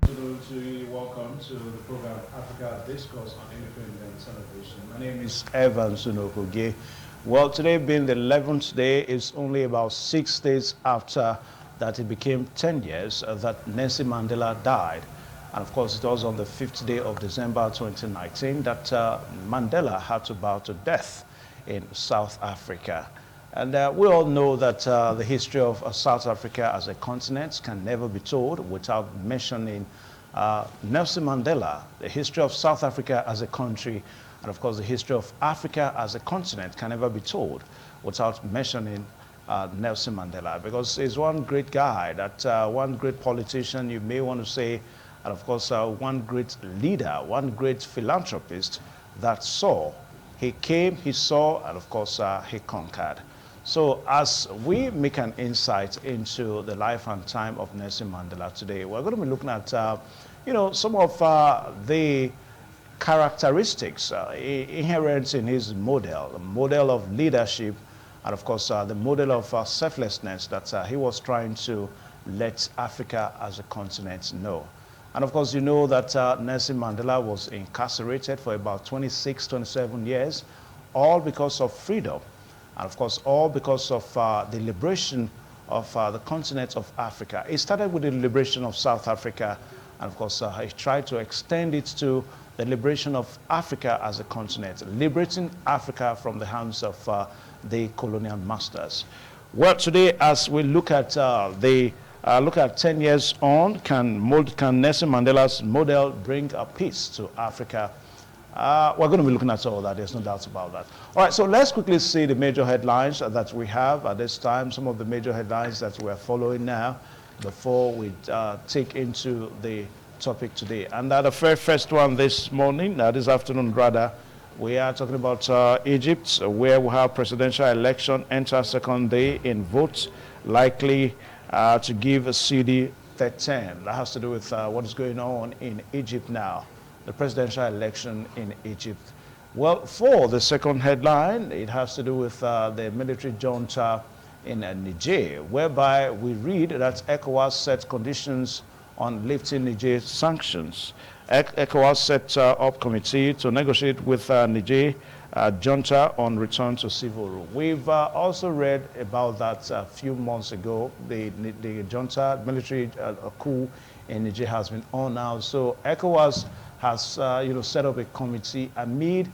afternoon to you. Welcome to the program Africa Discourse on Independent Television. My name is Evan Sunokoge. Well, today being the 11th day, is only about 6 days after that it became 10 years that Nelson Mandela died. And of course, it was on the 5th day of December 2019 that Mandela had to bow to death in South Africa. And we all know that the history of South Africa as a continent can never be told without mentioning Nelson Mandela, the history of South Africa as a country, and of course the history of Africa as a continent can never be told without mentioning Nelson Mandela, because he's one great guy, that one great politician, you may want to say, and of course one great leader, one great philanthropist that saw. He came, he saw, and of course he conquered. So as we make an insight into the life and time of Nelson Mandela today, we're going to be looking at, some of the characteristics inherent in his model, the model of leadership, and of course the model of selflessness that he was trying to let Africa as a continent know. And of course, you know that Nelson Mandela was incarcerated for about 26, 27 years, all because of freedom. And of course, all because of the liberation of the continent of Africa. It started with the liberation of South Africa, and of course, he tried to extend it to the liberation of Africa as a continent, liberating Africa from the hands of the colonial masters. Well, today, as we look at look at 10 years on, can Nelson Mandela's model bring a peace to Africa? We're going to be looking at all that, there's no doubt about that. All right, so let's quickly see the major headlines that we have at this time, some of the major headlines that we're following now before we take into the topic today. And the very first one this morning, this afternoon rather, we are talking about Egypt, where we have presidential election enter second day in votes, likely to give a CD 13. That has to do with what is going on in Egypt now, the presidential election in Egypt. Well, for the second headline, it has to do with the military junta in Niger, whereby we read that ECOWAS set conditions on lifting Niger sanctions. ECOWAS set up committee to negotiate with Niger junta on return to civil rule. We've also read about that a few months ago. The junta military coup in Niger has been on now. So ECOWAS has set up a committee amid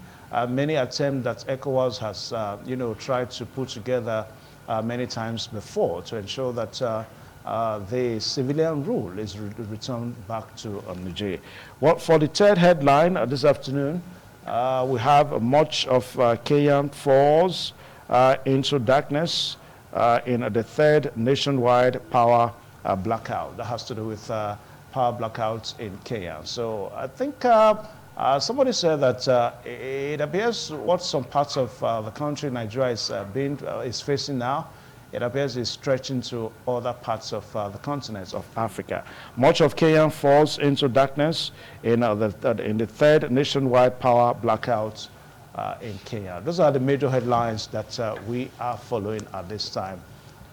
many attempts that ECOWAS has tried to put together many times before to ensure that the civilian rule is returned back to Niger. Well, for the third headline this afternoon, we have much of Kenyan falls into darkness in the third nationwide power blackout. That has to do with power blackouts in Kenya. So I think somebody said that it appears what some parts of the country, Nigeria, is facing now, it appears is stretching to other parts of the continent of Africa. Much of Kenya falls into darkness in the third nationwide power blackout in Kenya. Those are the major headlines that we are following at this time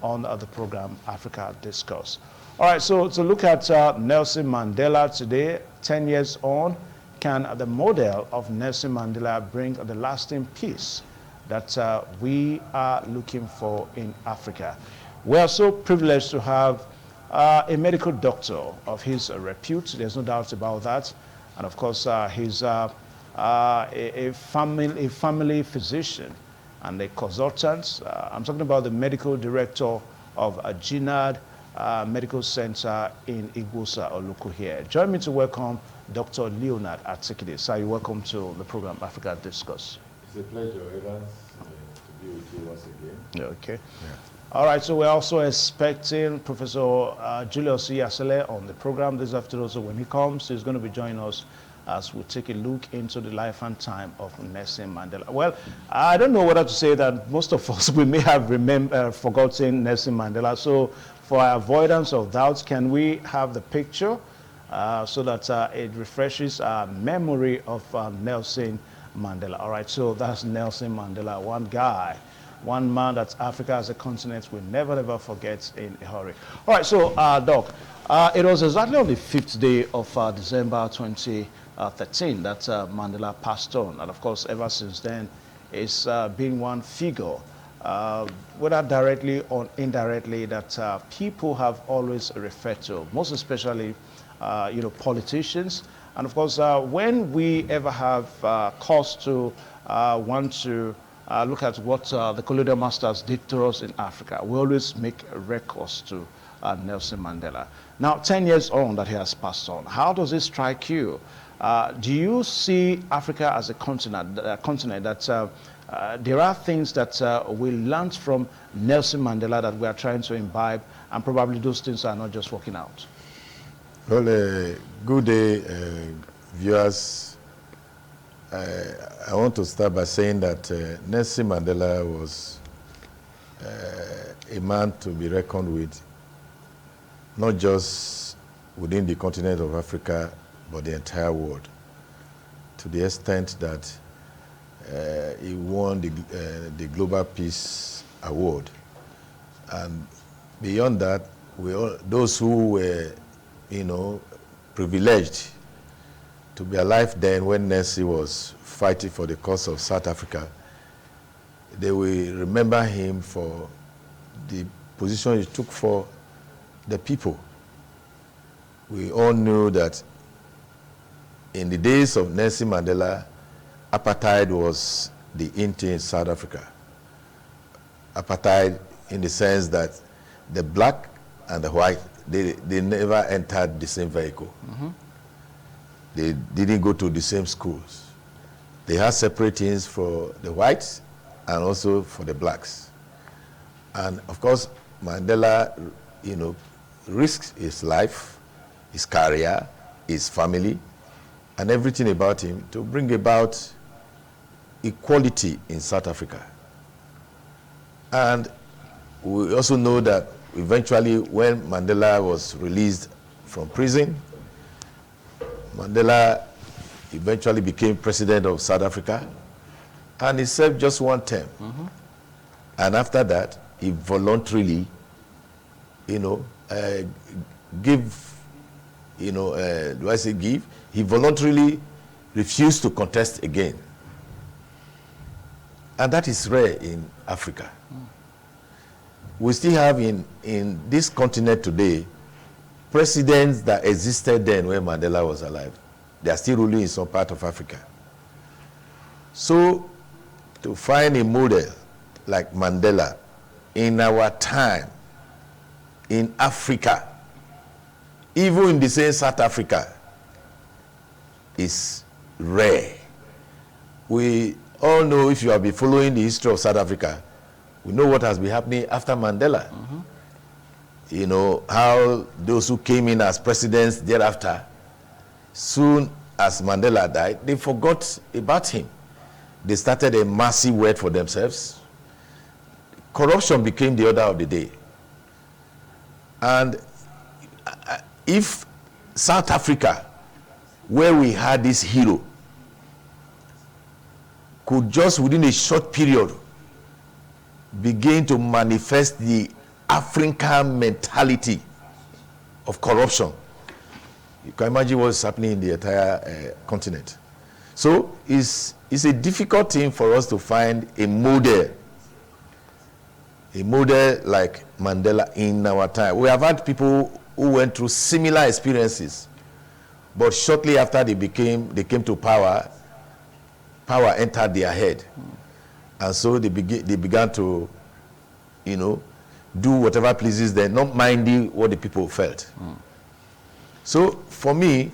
on the program Africa Discourse. All right, so to look at Nelson Mandela today, 10 years on, can the model of Nelson Mandela bring the lasting peace that we are looking for in Africa? We are so privileged to have a medical doctor of his repute, there's no doubt about that. And of course, he's a family physician and a consultant. I'm talking about the medical director of Jinad Medical Center in Igusa, Oluku here. Join me to welcome Dr. Leonard Atikide. Sir, you're welcome to the program Africa Discuss. It's a pleasure, Evans, to be with you once again. Okay. Yeah. All right, so we're also expecting Professor Julius Yasele on the program this afternoon. So when he comes, he's going to be joining us as we take a look into the life and time of Nelson Mandela. Well, I don't know whether to say that most of us, we may have forgotten Nelson Mandela. So for avoidance of doubts, can we have the picture so that it refreshes our memory of Nelson Mandela? All right, so that's Nelson Mandela, one guy one man that Africa as a continent will never, ever forget in a hurry. All right, so, Doc, it was exactly on the 5th day of December 2013 that Mandela passed on. And of course, ever since then, it's been one figure, whether directly or indirectly, that people have always referred to, most especially, politicians. And of course, when we ever have cause to want to look at what the colonial masters did to us in Africa, we always make records to Nelson Mandela. Now, 10 years on that he has passed on, how does it strike you? Do you see Africa as a continent that there are things that we learned from Nelson Mandela that we are trying to imbibe, and probably those things are not just working out? Well, good day, viewers. I want to start by saying that Nelson Mandela was a man to be reckoned with, not just within the continent of Africa, but the entire world, to the extent that he won the Global Peace Award. And beyond that, those who were, privileged to be alive then when Nelson was fighting for the cause of South Africa, they will remember him for the position he took for the people. We all knew that in the days of Nelson Mandela, apartheid was the in thing in South Africa. Apartheid in the sense that the black and the white, they never entered the same vehicle. Mm-hmm. They didn't go to the same schools. They had separate things for the whites and also for the blacks. And of course, Mandela, risked his life, his career, his family, and everything about him to bring about equality in South Africa. And we also know that eventually when Mandela was released from prison, Mandela eventually became president of South Africa, and he served just one term. Mm-hmm. And after that, he voluntarily, he voluntarily refused to contest again. And that is rare in Africa. Mm. We still have in this continent today presidents that existed then when Mandela was alive. They are still ruling in some part of Africa. So to find a model like Mandela in our time, in Africa, even in the same South Africa, is rare. We all know, if you have been following the history of South Africa, we know what has been happening after Mandela. Mm-hmm. How those who came in as presidents thereafter, soon as Mandela died, they forgot about him. They started a massive word for themselves. Corruption became the order of the day. And if South Africa, where we had this hero, could just within a short period begin to manifest the African mentality of corruption, you can imagine what's happening in the entire continent. So it's a difficult thing for us to find a model like Mandela in our time. We have had people who went through similar experiences, but shortly after they came to power entered their head. And so they began to, do whatever pleases them, not minding what the people felt. Mm. So for me,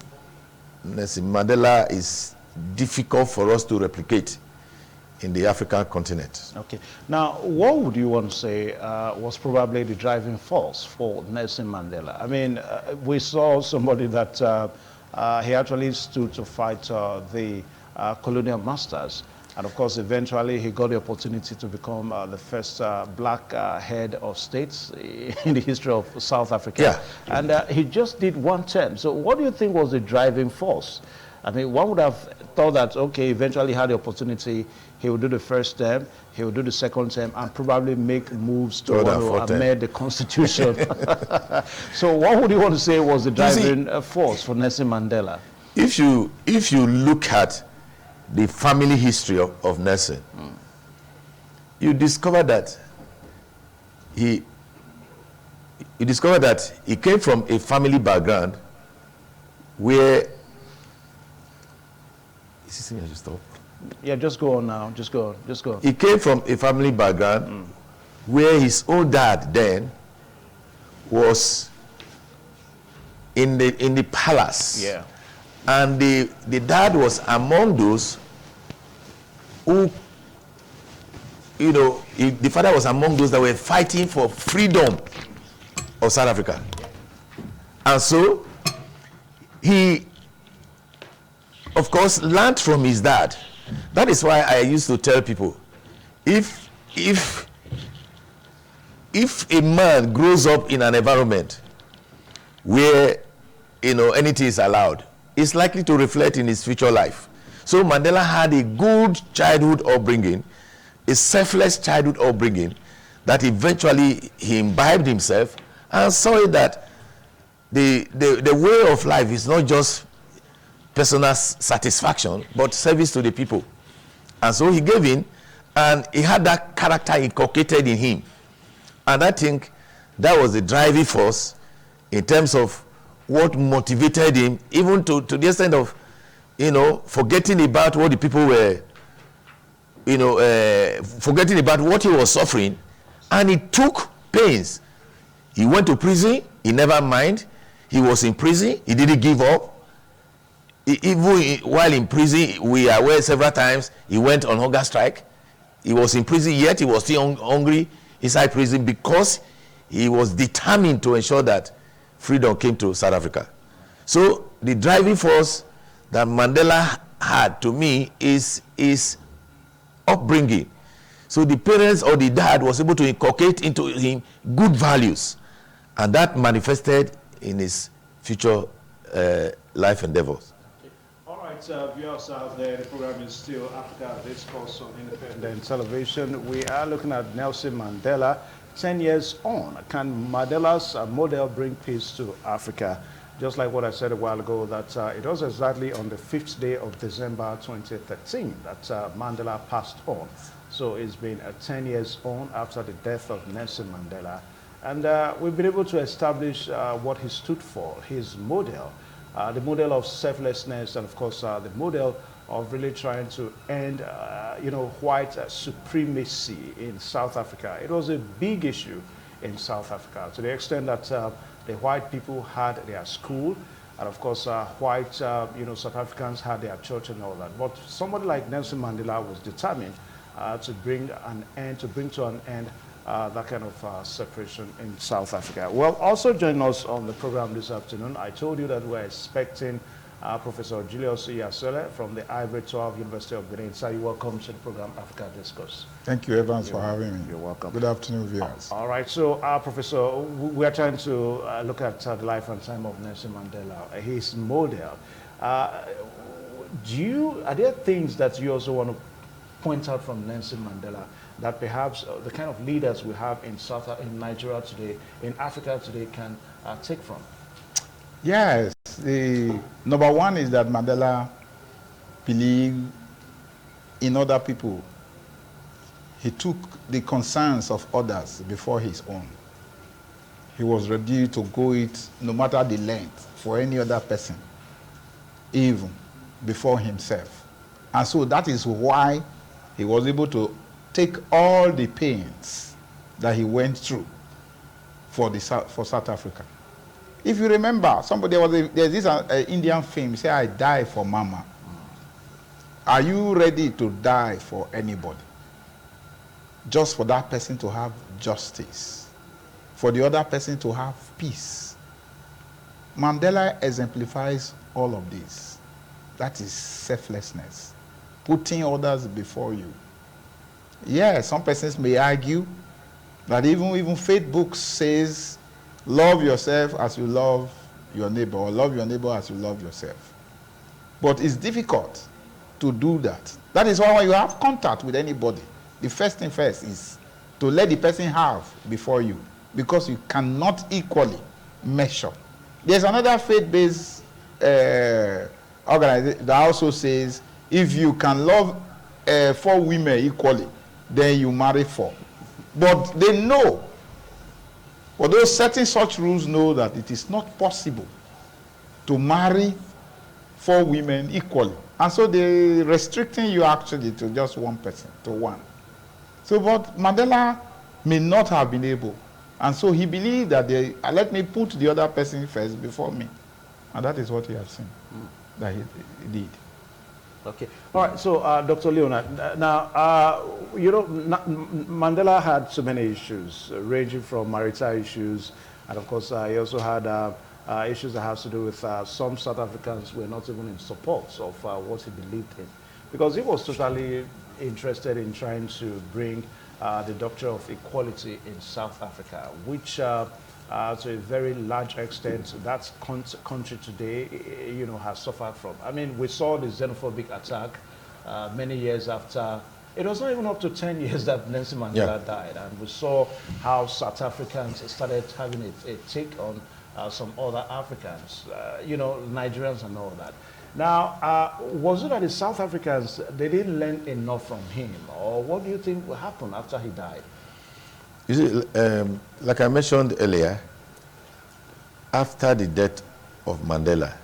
Nelson Mandela is difficult for us to replicate in the African continent. Okay. Now, what would you want to say was probably the driving force for Nelson Mandela? I mean, we saw somebody that he actually stood to fight the colonial masters. And of course, eventually he got the opportunity to become the first black head of states in the history of South Africa. Yeah. And he just did one term. So what do you think was the driving force I mean, one would have thought that, okay, eventually had the opportunity, he would do the first term, he would do the second term, and probably make moves to amend the Constitution. So what would you want to say was the driving force for Nelson Mandela? If you look at the family history of Nelson, you discover that he came from a family background where stop. Yeah, just go on now. Just go on. He came from a family background where his own dad then was in the palace. Yeah. And the dad was among those who, you know, the father was among those that were fighting for freedom of South Africa. And so he, of course, learned from his dad. That is why I used to tell people, if a man grows up in an environment where, you know, anything is allowed, it's likely to reflect in his future life. So Mandela had a good childhood upbringing, a selfless childhood upbringing, that eventually he imbibed himself and saw it that the way of life is not just personal satisfaction, but service to the people. And so he gave in, and he had that character inculcated in him. And I think that was the driving force in terms of what motivated him, even to the extent of, you know, forgetting about what the people were, you know, forgetting about what he was suffering, and he took pains. He went to prison, he never mind. He was in prison, he didn't give up. Even while in prison, we are aware several times he went on hunger strike. He was in prison, yet he was still hungry inside prison because he was determined to ensure that freedom came to South Africa. So the driving force that Mandela had, to me, is upbringing. So the parents or the dad was able to inculcate into him good values, and that manifested in his future life endeavors. Viewers out there, the program is still Africa Discourse on Independent Television. We are looking at Nelson Mandela. 10 years on, can Mandela's model bring peace to Africa? Just like what I said a while ago, that it was exactly on the 5th day of December 2013 that Mandela passed on. So it's been 10 years on after the death of Nelson Mandela. And we've been able to establish what he stood for, his model. The model of selflessness, and of course the model of really trying to end, you know, white supremacy in South Africa. It was a big issue in South Africa, to the extent that the white people had their school, and of course white, you know, South Africans had their church and all that. But somebody like Nelson Mandela was determined to bring to an end that kind of separation in South Africa. Well, also joining us on the program this afternoon, I told you that we're expecting Professor Julius Iyasele from the Ivory 12 University of Benin. Sir, you're welcome to the program Africa Discourse. Thank you, Evans, for having me. You're welcome. Good afternoon, viewers. All right, so Professor, we are trying to look at the life and time of Nelson Mandela, his model. Are there things that you also want to point out from Nelson Mandela that perhaps the kind of leaders we have in Nigeria today, in Africa today, can take from? Yes, the number one is that Mandela believed in other people. He took the concerns of others before his own. He was ready to go it no matter the length for any other person, even before himself. And so that is why he was able to take all the pains that he went through for South Africa. If you remember, there's this Indian film, say, I die for Mama. Are you ready to die for anybody? Just for that person to have justice, for the other person to have peace. Mandela exemplifies all of this. That is selflessness, putting others before you. Yes, some persons may argue that even faith books says, love yourself as you love your neighbor, or love your neighbor as you love yourself. But it's difficult to do that. That is why when you have contact with anybody, the first thing first is to let the person have before you, because you cannot equally measure. There's another faith-based organization that also says if you can love 4 women equally, then you marry 4. But they know, although setting such rules know that it is not possible to marry 4 women equally. And so they're restricting you actually to just one person, to one. So, but Mandela may not have been able. And so he believed that let me put the other person first before me. And that is what he has seen, that he did. Okay. All right. So, Dr. Leonard, now, you know, Mandela had so many issues, ranging from marital issues, and of course, he also had issues that has to do with some South Africans were not even in support of what he believed in, because he was totally interested in trying to bring the doctrine of equality in South Africa, which to a very large extent, that country today, you know, has suffered from. I mean, we saw the xenophobic attack many years after. It was not even up to 10 years that Nelson Mandela died, and we saw how South Africans started having a take on some other Africans, you know, Nigerians and all that. Now, was it that the South Africans, they didn't learn enough from him, or what do you think will happen after he died? You see, like I mentioned earlier, after the death of Mandela,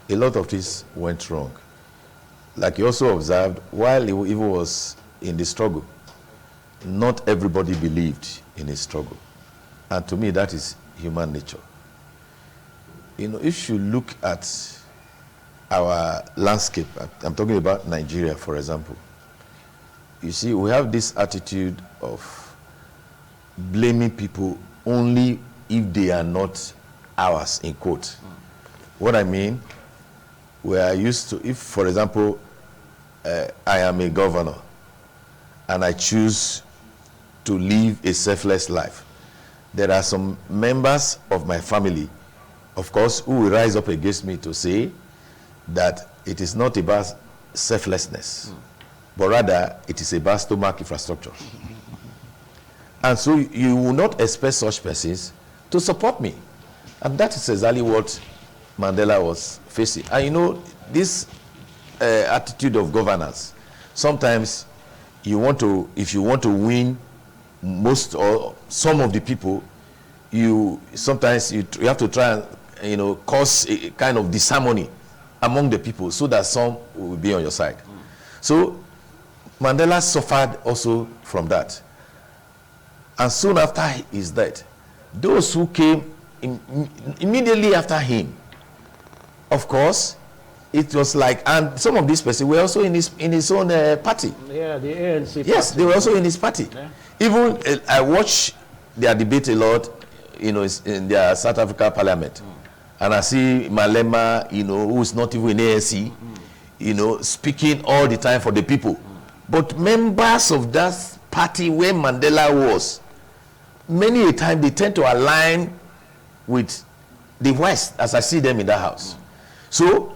a lot of this went wrong. Like you also observed, while he even was in the struggle, not everybody believed in his struggle. And to me, that is human nature. You know, if you look at our landscape, I'm talking about Nigeria, for example, you see, we have this attitude of blaming people only if they are not ours, in quote. What I mean, we are used to, if, for example, I am a governor and I choose to live a selfless life, there are some members of my family, of course, who will rise up against me to say that it is not about selflessness, but rather it is about stomach infrastructure. And so you will not expect such persons to support me. And that is exactly what Mandela was facing. And you know, this attitude of governance, sometimes you want to, if you want to win most or some of the people, sometimes you have to try and, you know, cause a kind of disharmony among the people so that some will be on your side. So Mandela suffered also from that. And soon after his death, those who came immediately after him, of course, it was like, and some of these persons were also in his own party. Yeah, the ANC party. Yes, they were also in his party. Yeah. Even I watch their debate a lot, you know, in their South Africa parliament. And I see Malema, you know, who is not even in ANC, you know, speaking all the time for the people. But members of that party where Mandela was, many a time they tend to align with the West, as I see them in that house. So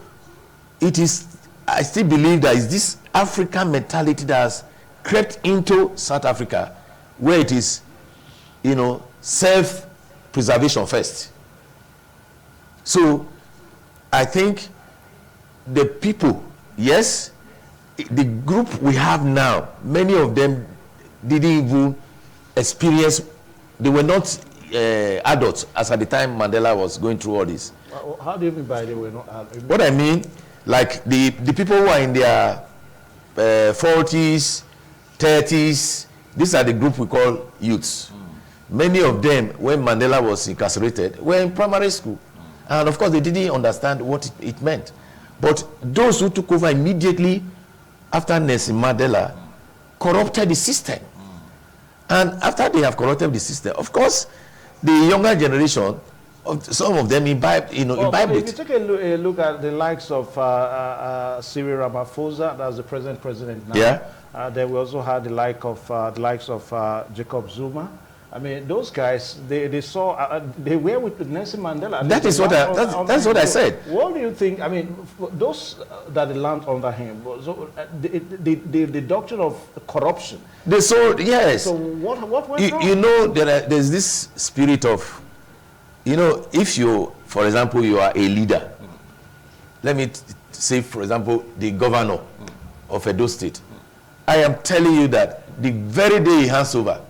it is, I still believe that it's this African mentality that has crept into South Africa, where it is, you know, self-preservation first. So I think the people, yes, the group we have now, many of them didn't even experience, they were not adults as at the time Mandela was going through all this. How do you mean by they were not adults? What I mean, like the people who are in their 40s, 30s, these are the group we call youths. Many of them, when Mandela was incarcerated, were in primary school. And of course, they didn't understand what it meant. But those who took over immediately after Nelson Mandela corrupted the system. And after they have corrupted the system, of course, the younger generation, some of them imbibed it. If you take a look at the likes of Cyril Ramaphosa, that's the present president now. Yeah. Then we also had the likes of Jacob Zuma. I mean, those guys, they saw, they were with Nelson Mandela. That is what that's what I said. What do you think? I mean, those that they land under him, so, the doctrine of corruption. They saw, yes. So what went wrong? You know, there's this spirit of, you know, if you, for example, you are a leader. Let me say, for example, the governor of Edo State. I am telling you that the very day he hands over,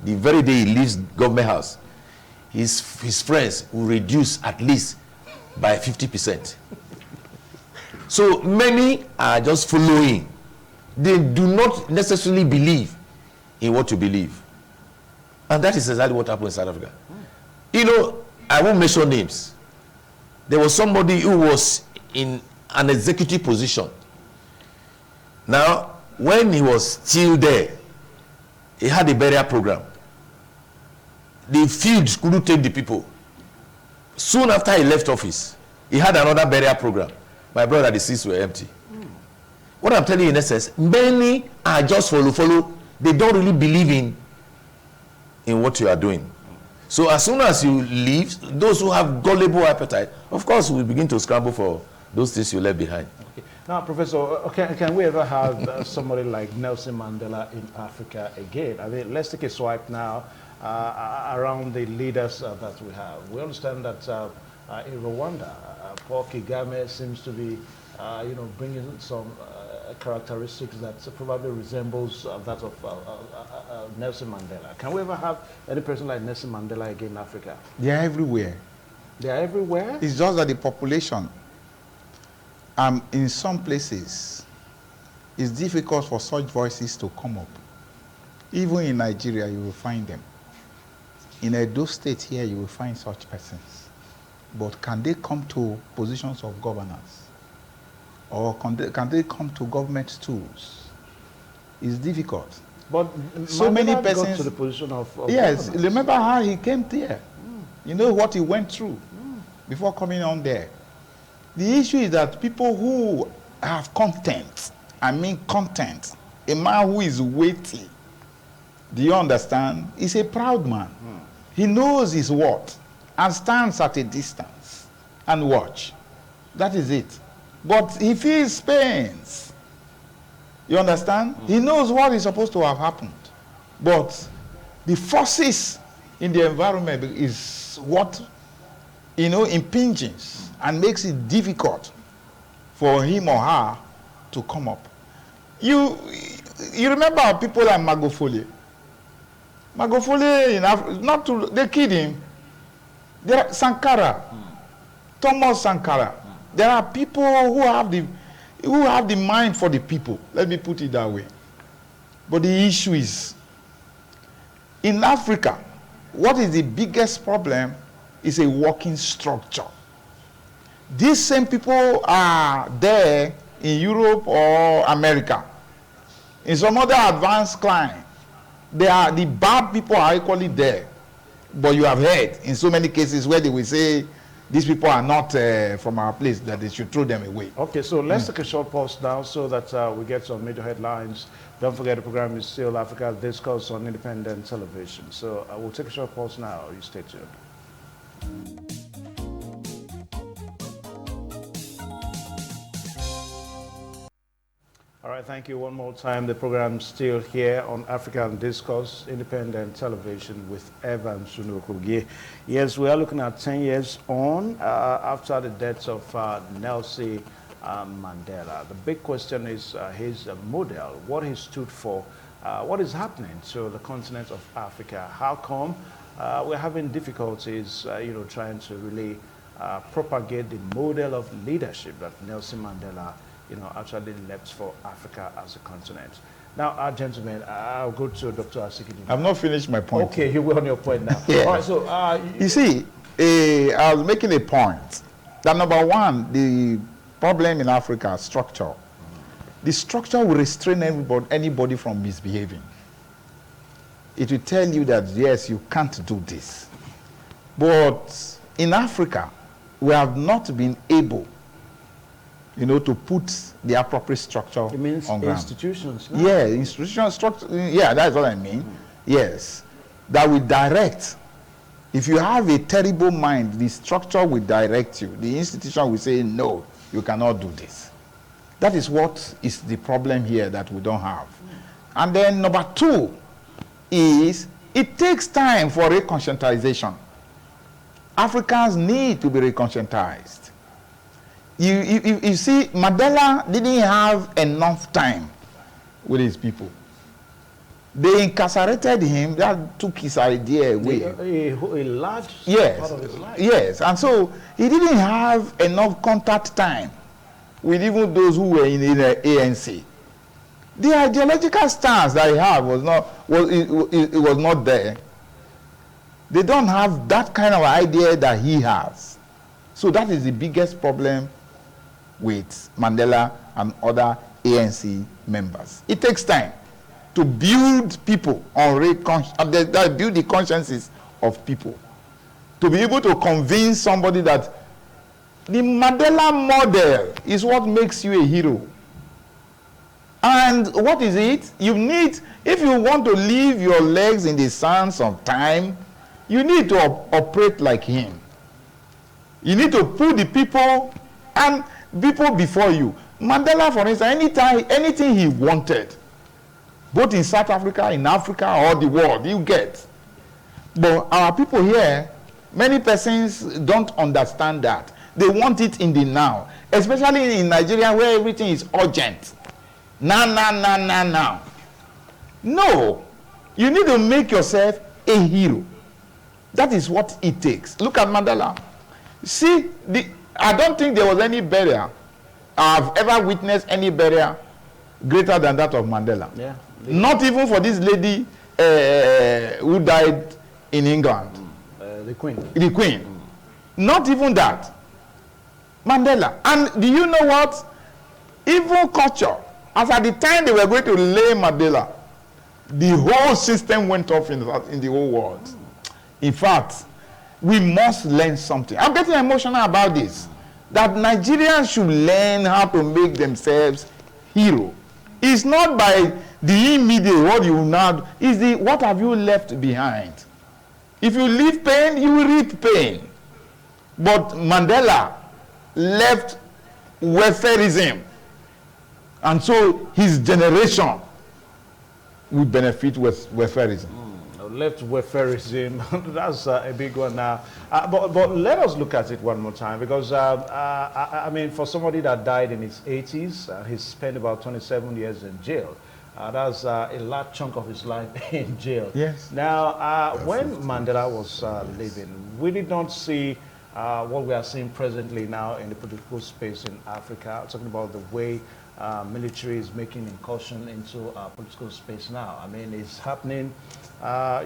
the very day he leaves government house, his friends will reduce at least by 50%. So many are just following. They do not necessarily believe in what you believe. And that is exactly what happened in South Africa. You know, I won't mention names. There was somebody who was in an executive position. Now, when he was still there, he had a burial program. The field couldn't take the people. Soon after he left office, he had another burial program. My brother, the seats were empty. What I'm telling you in essence, many are just follow. They don't really believe in what you are doing. So as soon as you leave, those who have gullible appetite, of course, will begin to scramble for those things you left behind. Okay. Now, Professor, can we ever have somebody like Nelson Mandela in Africa again? I mean, let's take a swipe now around the leaders that we have. We understand that in Rwanda, Paul Kagame seems to be, bringing some characteristics that probably resembles that of Nelson Mandela. Can we ever have any person like Nelson Mandela again in Africa? They are everywhere. They are everywhere? It's just that the population, in some places, it's difficult for such voices to come up. Even in Nigeria, you will find them. In Edo State here, you will find such persons. But can they come to positions of governance? Or can they come to government stools? It's difficult. But so many persons got to the position of yes, governance. Remember how he came there. You know what he went through before coming on there. The issue is that people who have content, I mean content, a man who is weighty, do you understand? He's a proud man. He knows his worth and stands at a distance and watch. That is it. But he feels pains. You understand? He knows what is supposed to have happened. But the forces in the environment is what, impinges and makes it difficult for him or her to come up. You remember people like Magufuli? Magufuli in Africa, they killed him. There are Sankara, Thomas Sankara. There are people who have the mind for the people. Let me put it that way. But the issue is, in Africa, what is the biggest problem is a working structure. These same people are there in Europe or America. In some other advanced clime, the bad people are equally there. But you have heard in so many cases where they will say, these people are not from our place, that they should throw them away. Okay, so let's take a short pause now so that we get some major headlines. Don't forget the program is still Africa Discourse on independent television. So we'll take a short pause now. You stay tuned. All right, thank you one more time. The program is still here on African Discourse, independent television with Evan Sunukugi. Yes, we are looking at 10 years on after the death of Nelson Mandela. The big question is his model, what he stood for, what is happening to the continent of Africa. How come we're having difficulties, trying to really propagate the model of leadership that Nelson Mandela actually left for Africa as a continent. Now, gentlemen, I'll go to Dr. Asikidi. I've not finished my point. Okay, you were on your point now. Yeah. All right, so you see, I was making a point that number one, the problem in Africa is structure. The structure will restrain anybody from misbehaving. It will tell you that yes, you can't do this. But in Africa, we have not been able to put the appropriate structure on ground. Institutions? No? Yeah, institutional structure. Yeah, that's what I mean. Yes. that will direct. If you have a terrible mind, the structure will direct you. The institution will say, no, you cannot do this. That is what is the problem here that we don't have. And then number two is, it takes time for reconscientization. Africans need to be reconscientized. You see, Mandela didn't have enough time with his people. They incarcerated him, that took his idea away. A large part of his life. Yes, and so he didn't have enough contact time with even those who were in the ANC. The ideological stance that he had was not there. They don't have that kind of idea that he has. So that is the biggest problem with Mandela and other ANC members. It takes time to build people on build the consciences of people, to be able to convince somebody that the Mandela model is what makes you a hero. And what is it? You need, if you want to leave your legs in the sand sometime, you need to operate like him. You need to put the people and people before you. Mandela, for instance, anything he wanted, both in South Africa, in Africa, or the world, you get. But our people here, many persons don't understand that. They want it in the now, especially in Nigeria where everything is urgent. Now. No, you need to make yourself a hero. That is what it takes. Look at Mandela. See, I don't think there was any barrier. I've ever witnessed any barrier greater than that of Mandela. Yeah. Not even for this lady who died in England. The Queen. The Queen. Not even that. Mandela. And do you know what? Even culture, as at the time they were going to lay Mandela, the whole system went off in the whole world. In fact, we must learn something. I'm getting emotional about this. That Nigerians should learn how to make themselves hero. It's not by the immediate, what you now, it's the what have you left behind. If you leave pain, you will reap pain. But Mandela left welfareism. And so his generation will benefit with welfareism. Left welfareism, that's a big one now. But let us look at it one more time, because I mean, for somebody that died in his 80s, he spent about 27 years in jail. That's a large chunk of his life in jail. Yes. Now, when Mandela was living, we did not see what we are seeing presently now in the political space in Africa, talking about the way military is making incursion into political space now. I mean, it's happening,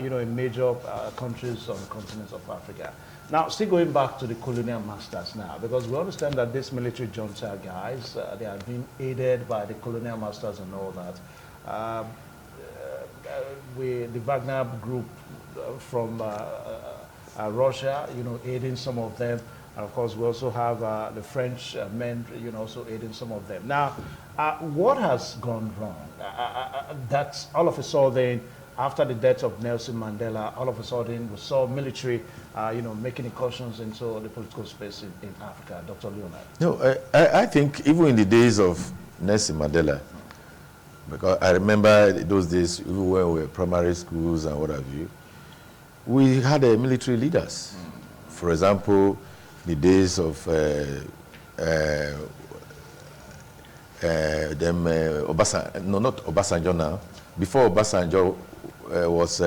you know, in major countries on the continent of Africa. Now, still going back to the colonial masters now, because we understand that these military junta guys, they are being aided by the colonial masters and all that. The Wagner group from Russia, you know, aiding some of them. And of course, we also have the French men, you know, also aiding some of them. Now, what has gone wrong? That's all of a sudden, after the death of Nelson Mandela, all of a sudden we saw military, you know, making incursions into the political space in Africa. Dr. Leonard. No, I think even in the days of Nelson Mandela, because I remember those days when we were primary schools and what have you, we had military leaders. For example, the days of no, not Obasanjo now. Before Obasanjo was,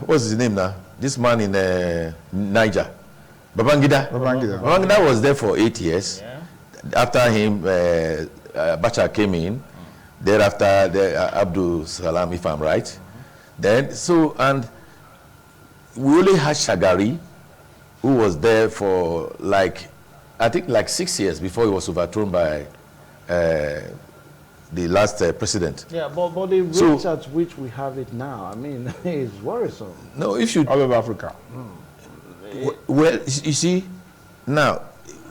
what's his name now? This man in Niger, Babangida. Babangida was there for 8 years. Yeah. After him, Abacha came in. Thereafter, Abdul Salam, if I'm right. Then, so, and we only had Shagari, who was there for like, I think like 6 years before he was overthrown by the last president. Yeah, but the rate at which we have it now, I mean, is worrisome. No, if you... All over Africa. Well, you see, now,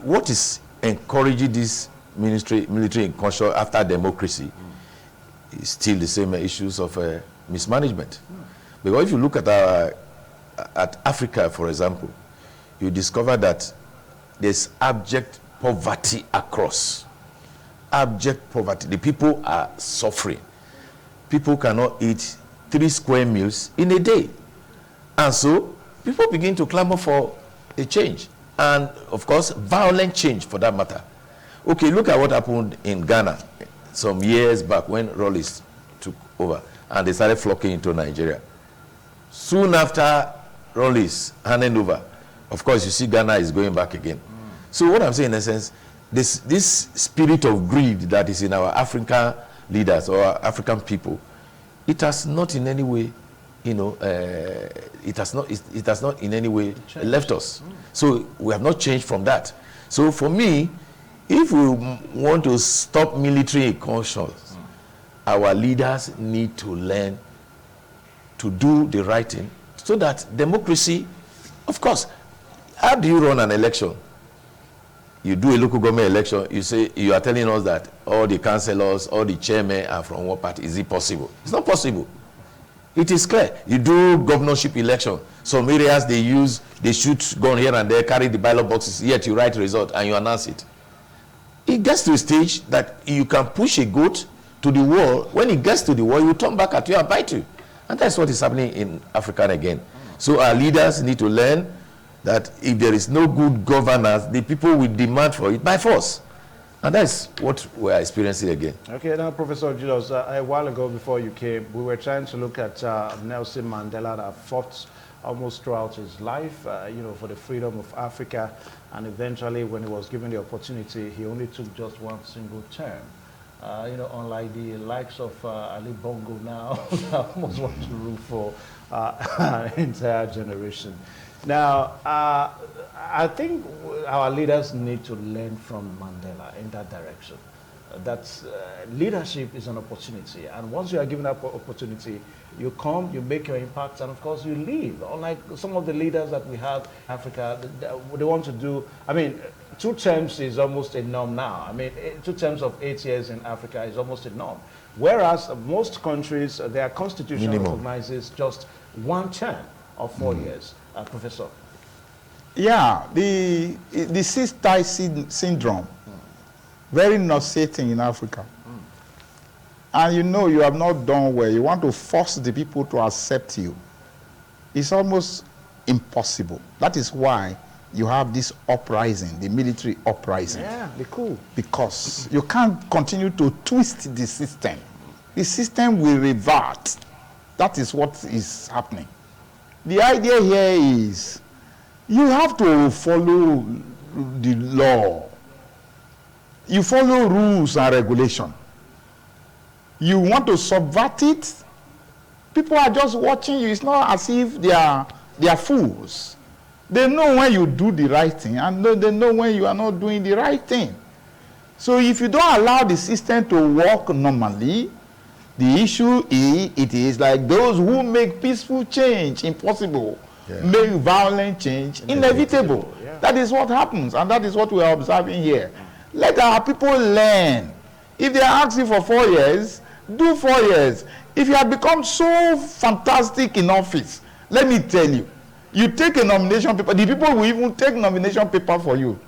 what is encouraging this military incursion after democracy is still the same issues of mismanagement. Because if you look at Africa, for example, you discover that there's abject poverty across. Abject poverty. The people are suffering. People cannot eat 3 square meals in a day. And so people begin to clamor for a change. And of course, violent change for that matter. Okay, look at what happened in Ghana some years back when Rawlings took over and they started flocking into Nigeria. Soon after Rawlings handing over, of course, you see Ghana is going back again. So what I'm saying in essence, this spirit of greed that is in our African leaders or our African people, it has not in any way, it has not in any way left us. So we have not changed from that. So for me, if we want to stop military incursions, our leaders need to learn to do the right thing so that democracy, of course, how do you run an election? You do a local government election, you say, you are telling us that all the councillors, all the chairmen are from what party? Is it possible? It's not possible. It is clear. You do governorship election. Some areas they shoot gun here and there, carry the ballot boxes, yet you write the result and you announce it. It gets to a stage that you can push a goat to the wall. When it gets to the wall, you turn back at you and bite you. And that's what is happening in Africa again. So our leaders need to learn that if there is no good governance, the people will demand for it by force. And that's what we're experiencing again. Okay, now, Professor Julius, a while ago before you came, we were trying to look at Nelson Mandela that fought almost throughout his life, for the freedom of Africa. And eventually, when he was given the opportunity, he only took just one single term. Unlike the likes of Ali Bongo now, that almost want to rule for an entire generation. Now, I think our leaders need to learn from Mandela in that direction. That leadership is an opportunity, and once you are given that opportunity, you come, you make your impact, and of course you leave. Unlike some of the leaders that we have in Africa, they want to do, 2 terms is almost a norm now. 2 terms of 8 years in Africa is almost a norm. Whereas most countries, their constitution recognizes just 1 term of 4 years. Professor. Yeah, the cyst-tie syndrome, very nauseating in Africa. And you have not done well. You want to force the people to accept you. It's almost impossible. That is why you have this uprising, the military uprising. Yeah, be cool. Because you can't continue to twist the system. The system will revert. That is what is happening. The idea here is you have to follow the law. You follow rules and regulation. You want to subvert it, people are just watching you. It's not as if they are fools. They know when you do the right thing, and they know when you are not doing the right thing. So if you don't allow the system to work normally, the issue is like those who make peaceful change impossible, make violent change inevitable. Yeah. That is what happens, and that is what we are observing here. Let our people learn. If they are asking for 4 years, do 4 years. If you have become so fantastic in office, let me tell you, you take a nomination paper, the people will even take nomination paper for you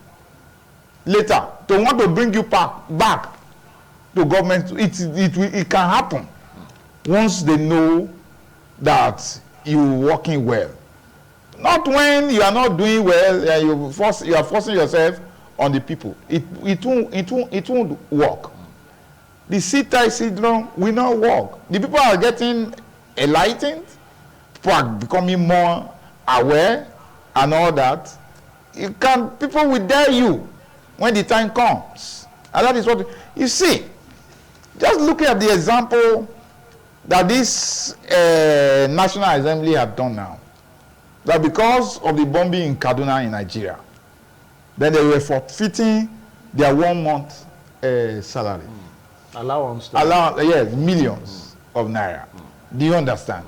later to want to bring you back to government. It can happen once they know that you are working well. Not when you are not doing well, you are forcing yourself on the people. It won't work. The cyst-tie syndrome will not work. The people are getting enlightened, people are becoming more aware and all that. People will dare you when the time comes. And that is what you see. Just looking at the example that this National Assembly have done now, that because of the bombing in Kaduna in Nigeria, then they were forfeiting their 1 month salary. Allowance. Yes, millions of naira. Do you understand?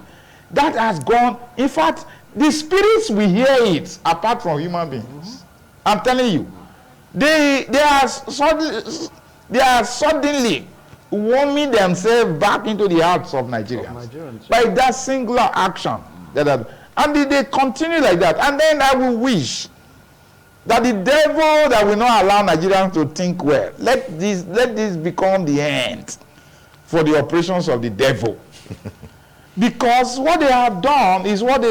That has gone. In fact, the spirits will hear it apart from human beings. I'm telling you, they are suddenly warming themselves back into the hearts of Nigerians, by that singular action. And they continue like that. And then I will wish that the devil that will not allow Nigerians to think well, let this become the end for the operations of the devil. Because what they have done is what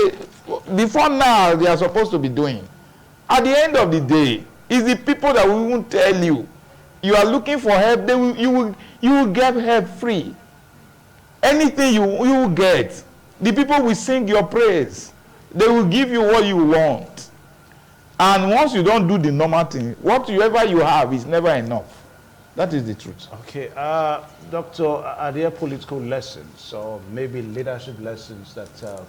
before now they are supposed to be doing. At the end of the day, it's the people that will even tell you, you are looking for help, you will get help free. Anything you will get. The people will sing your praise. They will give you what you want. And once you don't do the normal thing, whatever you have is never enough. That is the truth. Okay, Doctor, are there political lessons or maybe leadership lessons that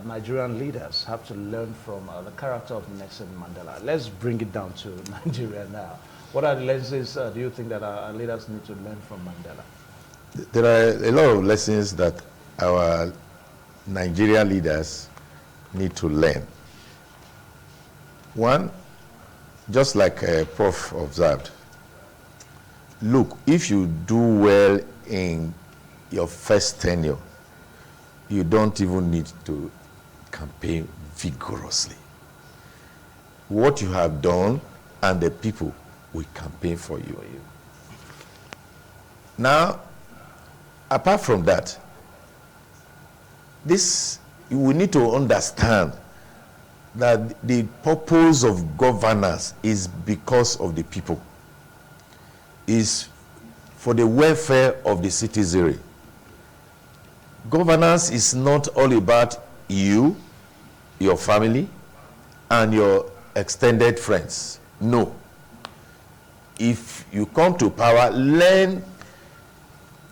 Nigerian leaders have to learn from the character of Nelson Mandela? Let's bring it down to Nigeria now. What are the lessons do you think that our leaders need to learn from Mandela? There are a lot of lessons that our Nigerian leaders need to learn. One, just like Prof observed, look, if you do well in your first tenure, you don't even need to campaign vigorously. What you have done and the people will campaign for you. Now, apart from that, we need to understand that the purpose of governance is because of the people, is for the welfare of the citizenry. Governance is not all about you, your family, and your extended friends. No. If you come to power, learn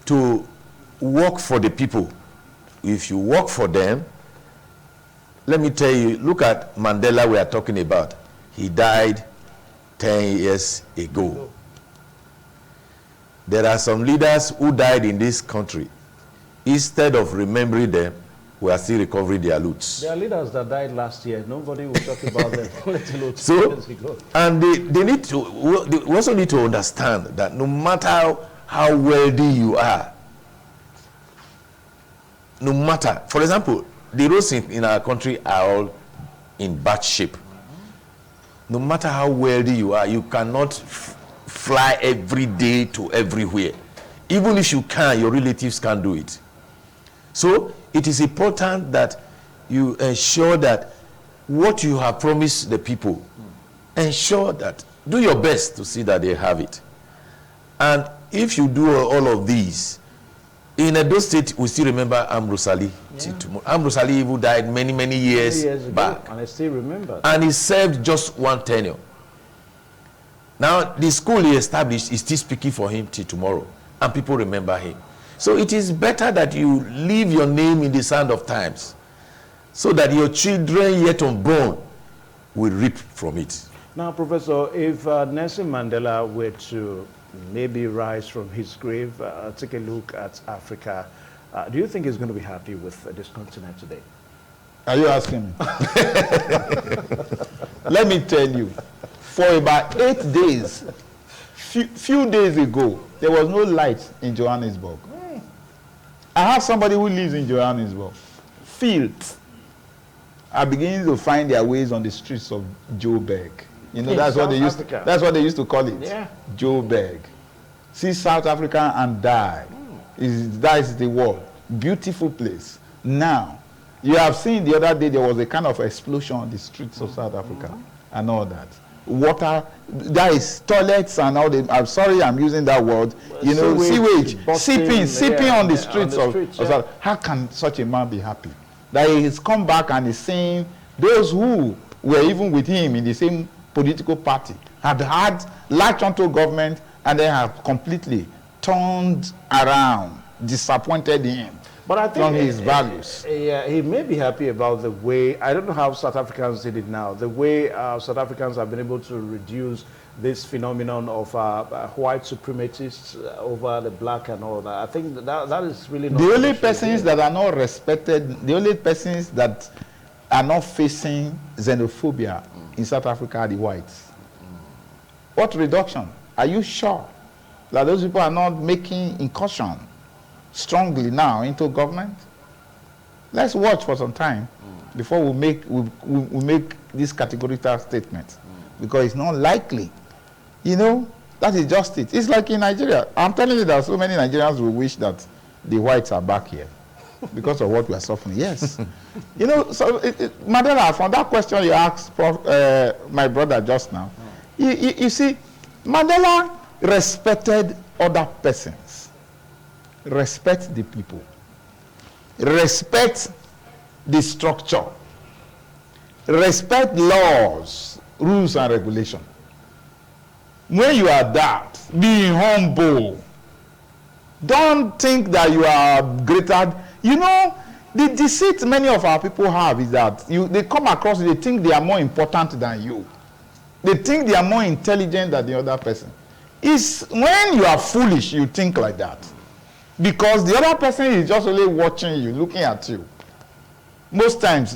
to work for the people. If you work for them, let me tell you, look at Mandela we are talking about. He died 10 years ago. There are some leaders who died in this country. Instead of remembering them, we are still recovering their loots. There are leaders that died last year. Nobody will talk about them. And they need to, they also need to understand that no matter how wealthy you are, no matter, for example, the roads in our country are all in bad shape. No matter how wealthy you are, you cannot fly every day to everywhere. Even if you can, your relatives can't do it. So it is important that you ensure that what you have promised the people, ensure that, do your best to see that they have it. And if you do all of these, in Edo State, we still remember Ambrosali. Yeah. Ambrosali even died many years back. And I still remember. And he served just one tenure. Now, the school he established is still speaking for him till tomorrow. And people remember him. So it is better that you leave your name in the sand of times, so that your children yet unborn will reap from it. Now, Professor, if Nelson Mandela were to maybe rise from his grave, take a look at Africa, do you think he's going to be happy with this continent today? Are you asking me? Let me tell you, for about 8 days, few days ago, there was no light in Johannesburg. I have somebody who lives in Johannesburg. Fields are beginning to find their ways on the streets of Joburg. You know, that's what they used to call it. Yeah. Joburg. See South Africa and die. That is the world. Beautiful place. Now, you have seen the other day there was a kind of explosion on the streets of South Africa and all that. Water, that is toilets and all the, I'm sorry I'm using that word, you know, sewage, sipping on the streets of South. How can such a man be happy? That he's come back and is saying those who were even with him in the same political party had latched onto government and they have completely turned around, disappointed him. But I think from his values. He may be happy about the way, I don't know how South Africans did it now, the way South Africans have been able to reduce this phenomenon of white supremacists over the black and all that. I think that is really not... The only persons that are not respected, the only persons that are not facing xenophobia in South Africa are the whites. What reduction? Are you sure? that those people are not making incursion strongly now into government? Let's watch for some time before we make this categorical statement, because it's not likely. You know, that is just it. It's like in Nigeria. I'm telling you that so many Nigerians will wish that the whites are back here because of what we are suffering. Yes. You know, so Mandela, from that question you asked my brother just now, you see, Mandela respected other persons, respect the people, respect the structure, respect laws, rules and regulations. When you are that, be humble. Don't think that you are greater. You know, the deceit many of our people have is that they come across, they think they are more important than you. They think they are more intelligent than the other person. It's when you are foolish, you think like that. Because the other person is just only watching you, looking at you. Most times,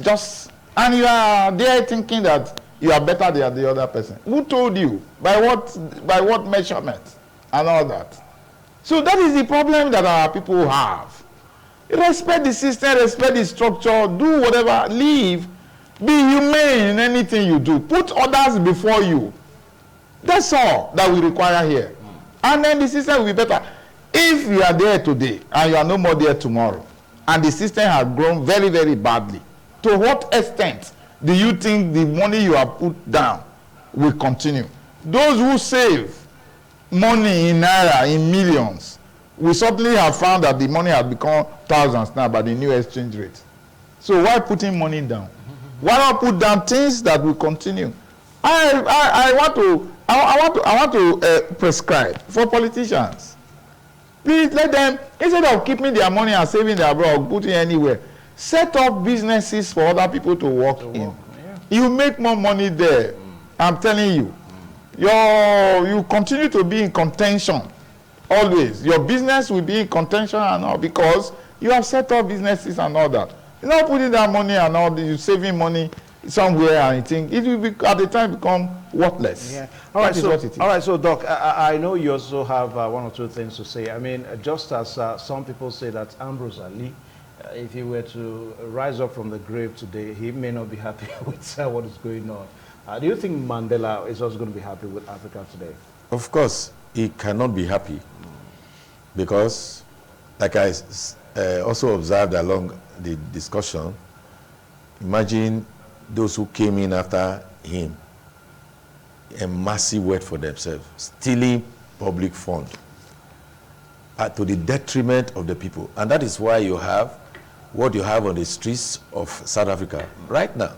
and you are there thinking that you are better than the other person. Who told you? By what measurement? And all that. So that is the problem that our people have. Respect the system, respect the structure, do whatever, live. Be humane in anything you do. Put others before you. That's all that we require here. And then the system will be better. If you are there today and you are no more there tomorrow, and the system has grown very, very badly, to what extent do you think the money you have put down will continue? Those who save money in naira, in millions, we certainly have found that the money has become thousands now by the new exchange rate. So why putting money down? Why not put down things that will continue? I want to prescribe for politicians. Please let them, instead of keeping their money and saving their abroad or putting anywhere, set up businesses for other people to work in. Yeah. You make more money there. I'm telling you. You continue to be in contention always. Your business will be in contention and all because you have set up businesses and all that. You're not putting that money and all this, you're saving money somewhere and you think it will be, at the time become worthless. Yeah. All right, so Doc, I know you also have one or two things to say. I mean, just as some people say that Ambrose Ali, if he were to rise up from the grave today, he may not be happy with what is going on. Do you think Mandela is also going to be happy with Africa today? Of course, he cannot be happy because, like I also observed along the discussion, imagine those who came in after him, a massive word for themselves, stealing public fund to the detriment of the people. And that is why you have what you have on the streets of South Africa right now.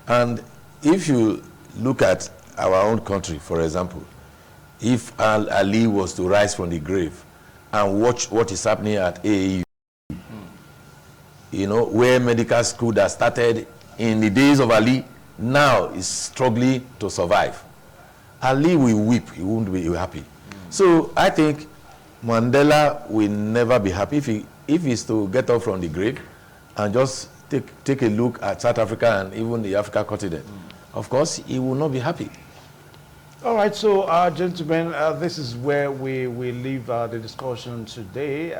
And if you look at our own country, for example, if Ali was to rise from the grave and watch what is happening at AAU, you know, where medical school that started in the days of Ali now is struggling to survive. Ali will weep, he won't be happy. So I think Mandela will never be happy if he's to get up from the grave and just take a look at South Africa and even the African continent. Of course, he will not be happy. All right, so gentlemen, this is where we leave the discussion today.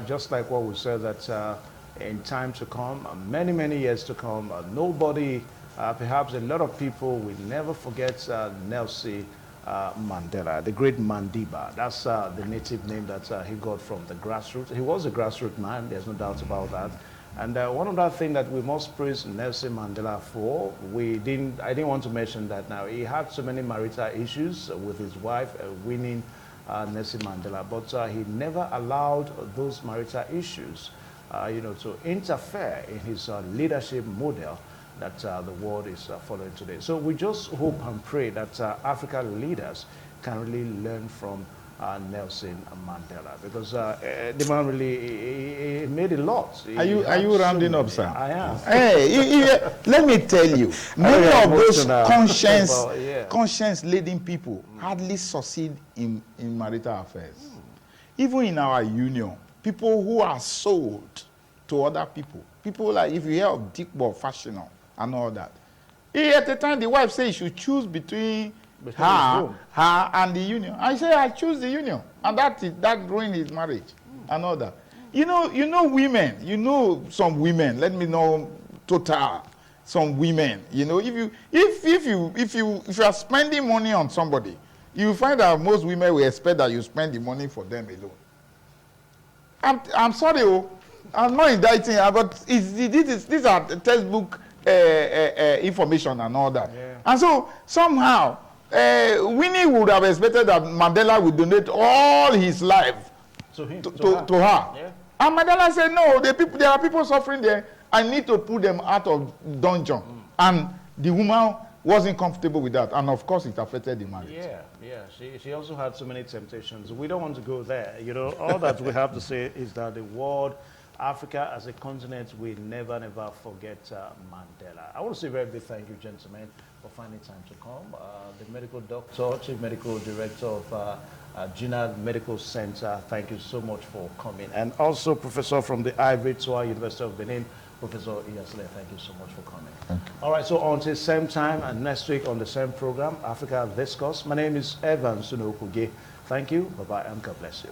Just like what we said, that in time to come, many, many years to come, nobody, perhaps a lot of people will never forget Nelson Mandela, the great Mandiba. That's the native name that he got from the grassroots. He was a grassroots man, there's no doubt about that. And one other thing that we must praise Nelson Mandela for, I didn't want to mention that now. He had so many marital issues with his wife, winning Nelson Mandela, but he never allowed those marital issues, to interfere in his leadership model that the world is following today. So we just hope and pray that African leaders can really learn from Nelson Mandela, because the man really he made a lot. Are you rounding up, sir? I am. Hey, let me tell you, many of those conscience-laden people hardly succeed in marital affairs. Even in our union, people who are sold to other people, people like, if you hear of Dick Fashional and all that, at the time the wife says you should choose between her and the union. I say I choose the union, and that ruined his marriage and all that. You know women. You know some women. Let me know total. Some women. You know, if you are spending money on somebody, you find that most women will expect that you spend the money for them alone. I'm sorry, I'm not indicting her, but these are textbook information and all that. Yeah. And so somehow, Winnie would have expected that Mandela would donate all his life to her. Yeah. And Mandela said, no, there are people suffering there. I need to put them out of dungeon. And the woman wasn't comfortable with that. And of course, it affected the marriage. Yeah. She also had so many temptations. We don't want to go there. You know, all that we have to say is that the world, Africa as a continent, will never forget Mandela. I want to say a very big thank you, gentlemen, for finding time to come. The medical doctor, chief medical director of Gina Medical Center, thank you so much for coming. And also professor from the Ivory Tour, University of Benin, Professor Iyasile, thank you so much for coming. Thank you. All right, so until same time and next week on the same program, Africa Discourse. My name is Evan Sunokuge. Thank you, bye-bye, and God bless you.